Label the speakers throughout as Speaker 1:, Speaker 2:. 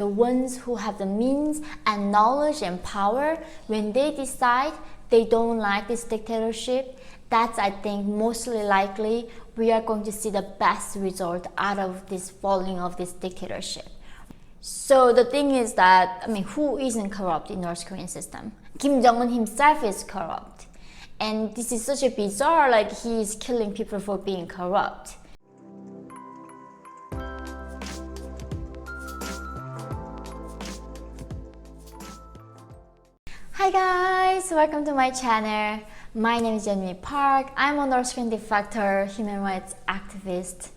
Speaker 1: The ones who have the means and knowledge and power, when they decide they don't like this dictatorship, that's, I think, mostly likely we are going to see the best result out of this falling of this dictatorship. So the thing is that, who isn't corrupt in North Korean system? Kim Jong-un himself is corrupt. And this is such a bizarre, like he is killing people for being corrupt. Hi guys, welcome to my channel. My name is Yeonmi Park. I'm a North Korean defector, human rights activist.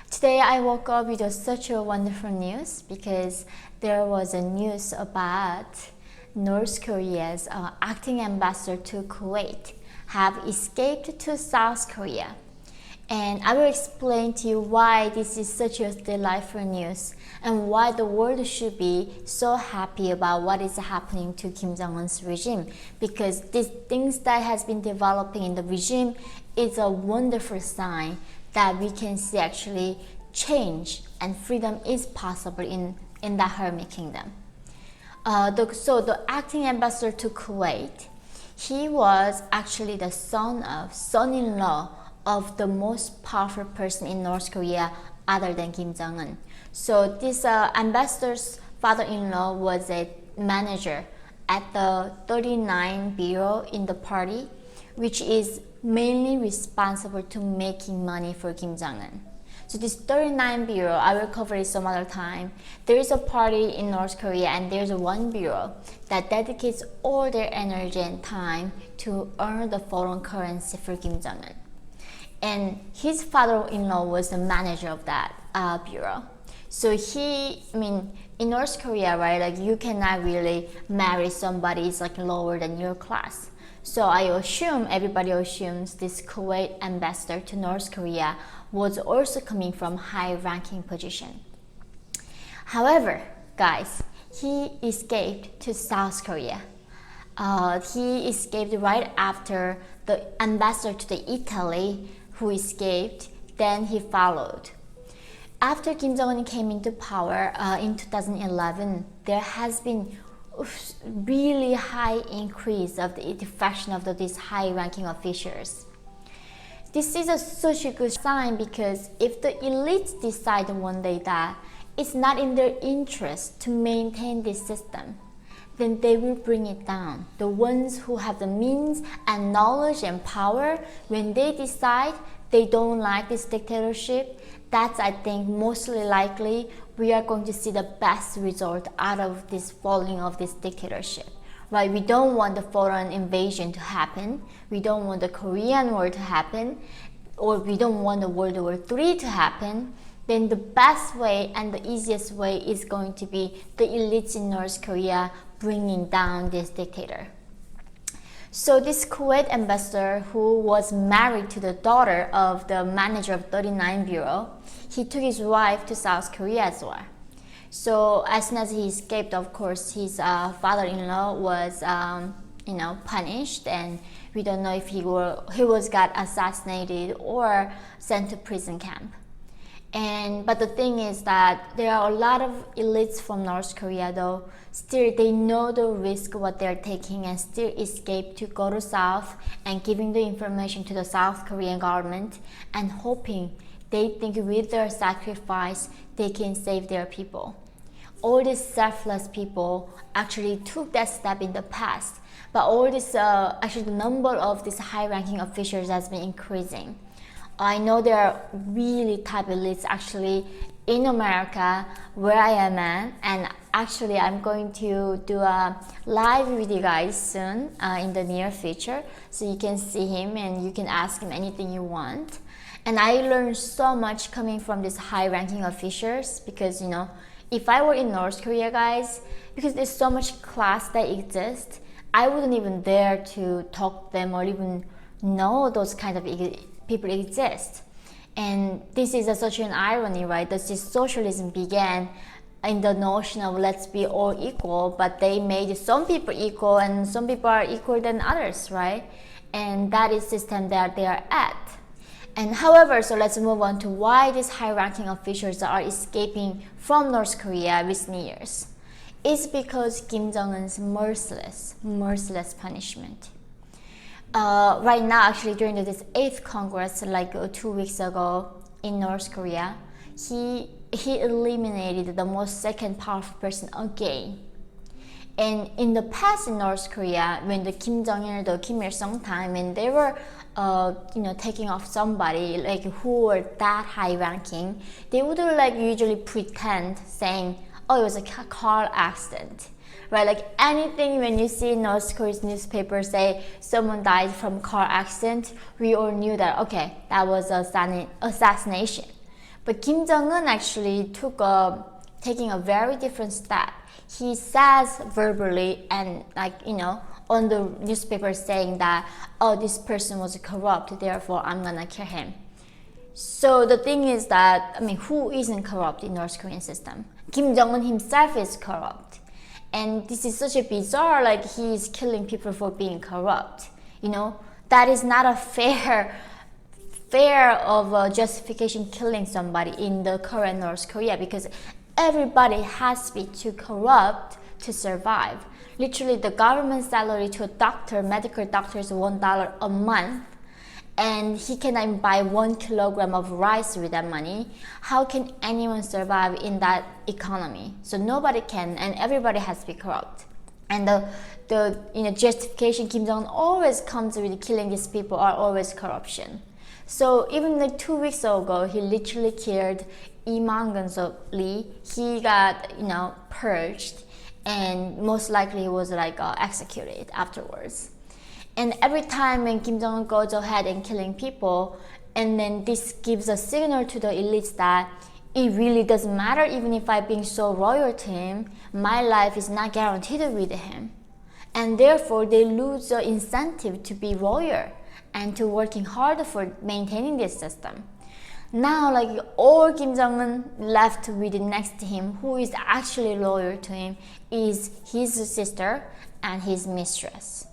Speaker 1: Today I woke up with such a wonderful news because there was a news about North Korea's acting ambassador to Kuwait have escaped to South Korea. And I will explain to you why this is such a delightful news and why the world should be so happy about what is happening to Kim Jong-un's regime, because these things that has been developing in the regime is a wonderful sign that we can see actually change and freedom is possible in the Hermit Kingdom. So the acting ambassador to Kuwait, he was actually the son-in-law of the most powerful person in North Korea other than Kim Jong-un. So this ambassador's father-in-law was a manager at the 39 bureau in the party, which is mainly responsible to making money for Kim Jong-un. So this 39 bureau, I will cover it some other time. There is a party in North Korea and there's one bureau that dedicates all their energy and time to earn the foreign currency for Kim Jong-un. And his father-in-law was the manager of that bureau. So in North Korea, right, like you cannot really marry somebody who's like lower than your class. So I assume, everybody assumes this Kuwait ambassador to North Korea was also coming from high-ranking position. However, guys, he escaped to South Korea. He escaped right after the ambassador to the Italy who escaped, then he followed. After Kim Jong-un came into power in 2011, there has been really high increase of the defection of these high-ranking officials. This is such a good sign because if the elites decide one day that it's not in their interest to maintain this system, then they will bring it down. The ones who have the means and knowledge and power, when they decide they don't like this dictatorship, that's, I think, mostly likely we are going to see the best result out of this falling of this dictatorship. Right? We don't want the foreign invasion to happen. We don't want the Korean War to happen, or we don't want the World War III to happen. Then the best way and the easiest way is going to be the elites in North Korea bringing down this dictator. So this Kuwait ambassador, who was married to the daughter of the manager of 39 bureau, he took his wife to South Korea as well. So as soon as he escaped, of course, his father-in-law was punished, and we don't know if he got assassinated or sent to prison camp. But the thing is that there are a lot of elites from North Korea, though, still they know the risk what they're taking and still escape to go to South and giving the information to the South Korean government and hoping, they think with their sacrifice they can save their people. All these selfless people actually took that step in the past, but all this actually the number of these high-ranking officials has been increasing. I know there are really top elites actually in America where I am at, and actually I'm going to do a live with you guys soon in the near future, so you can see him and you can ask him anything you want. And I learned so much coming from these high-ranking officials because, if I were in North Korea, guys, because there's so much class that exists, I wouldn't even dare to talk to them or even know those kind of people exist. And this is such an irony, right? That this socialism began in the notion of let's be all equal, but they made some people equal and some people are equal than others, right? And that is the system that they are at. And however, so let's move on to why these high-ranking officials are escaping from North Korea recent years. It's because Kim Jong-un's merciless punishment. Right now, actually, during this 8th Congress, like 2 weeks ago in North Korea, he eliminated the most second powerful person again. And in the past in North Korea, when the Kim Jong-il, the Kim Il-sung time, and they were, taking off somebody like who were that high ranking, they would like usually pretend saying, "Oh, it was a car accident," right? Like anything when you see North Korea's newspaper say someone died from car accident, we all knew that okay, that was assassination. But Kim Jong-un actually taking a very different step. He says verbally and on the newspaper saying that, oh, this person was corrupt, therefore I'm gonna kill him. So the thing is that, who isn't corrupt in North Korean system? Kim Jong-un himself is corrupt. And this is such a bizarre, like he's killing people for being corrupt. That is not a fair of justification killing somebody in the current North Korea, because everybody has to be too corrupt to survive. Literally, the government salary to a medical doctor is $1 a month, and he cannot even buy 1 kilogram of rice with that money. How can anyone survive in that economy? So nobody can, and everybody has to be corrupt. And the justification Kim Jong-un always comes with killing these people are always corruption. So even like 2 weeks ago, he literally killed Lee Mang-geun Lee. He got purged, and most likely he was executed afterwards. And every time when Kim Jong-un goes ahead and killing people, and then this gives a signal to the elites that it really doesn't matter, even if I'm being so loyal to him, my life is not guaranteed with him. And therefore they lose the incentive to be loyal and to working harder for maintaining this system. Now, all Kim Jong-un left with next to him, who is actually loyal to him, is his sister and his mistress.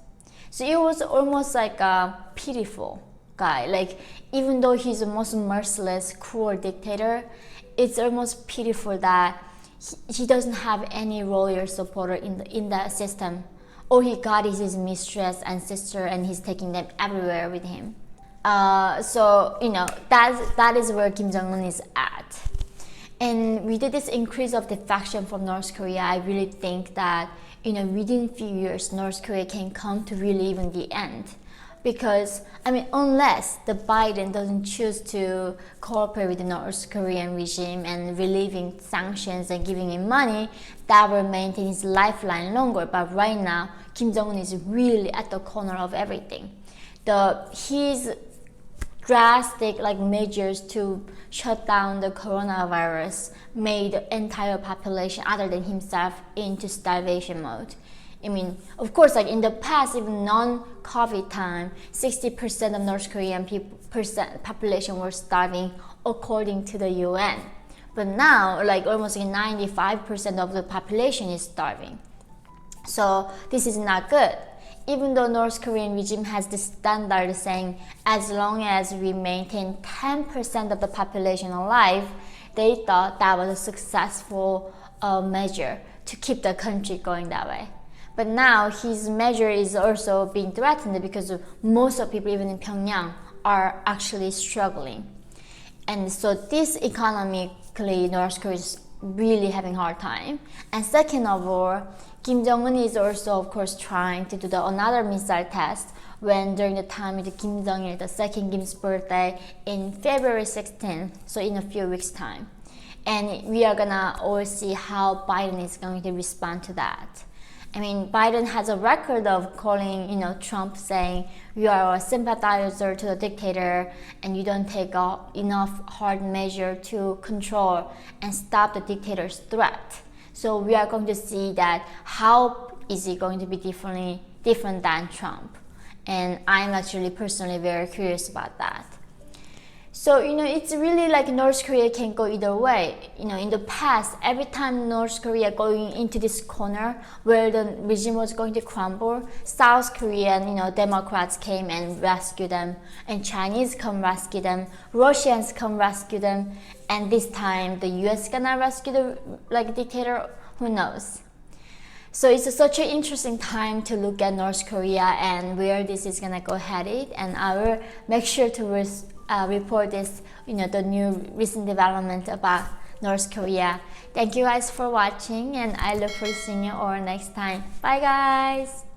Speaker 1: So it was almost like a pitiful guy. Even though he's the most merciless, cruel dictator, it's almost pitiful that he doesn't have any loyal supporter in that system. All he got is his mistress and sister, and he's taking them everywhere with him. So that is where Kim Jong-un is at. And with this increase of defection from North Korea, I really think that within a few years North Korea can come to really even the end. Because unless the Biden doesn't choose to cooperate with the North Korean regime and relieving sanctions and giving him money, that will maintain his lifeline longer. But right now, Kim Jong-un is really at the corner of everything. His drastic measures to shut down the coronavirus made the entire population other than himself into starvation mode. Of course, in the past, even non-COVID time, 60% of North Korean population were starving according to the UN. But now, almost 95% of the population is starving. So this is not good. Even though North Korean regime has this standard saying as long as we maintain 10% of the population alive, they thought that was a successful measure to keep the country going that way. But now his measure is also being threatened because most of people, even in Pyongyang, are actually struggling. And so this economically, North Korea is really having a hard time. And second of all, Kim Jong-un is also, of course, trying to do another missile test when during the time of Kim Jong-il, the second Kim's birthday in February 16th, so in a few weeks' time. And we are gonna all see how Biden is going to respond to that. Biden has a record of calling, Trump saying, you are a sympathizer to the dictator and you don't take enough hard measure to control and stop the dictator's threat. So we are going to see that how is he going to be different than Trump. And I'm actually personally very curious about that. So, it's really like North Korea can go either way. In the past, every time North Korea going into this corner where the regime was going to crumble, South Korean, Democrats came and rescue them, and Chinese come rescue them, Russians come rescue them, and this time the US gonna rescue the dictator, who knows? So it's such an interesting time to look at North Korea and where this is gonna go headed, and I will make sure to report this, the new recent development about North Korea. Thank you guys for watching, and I look forward to seeing you all next time. Bye guys!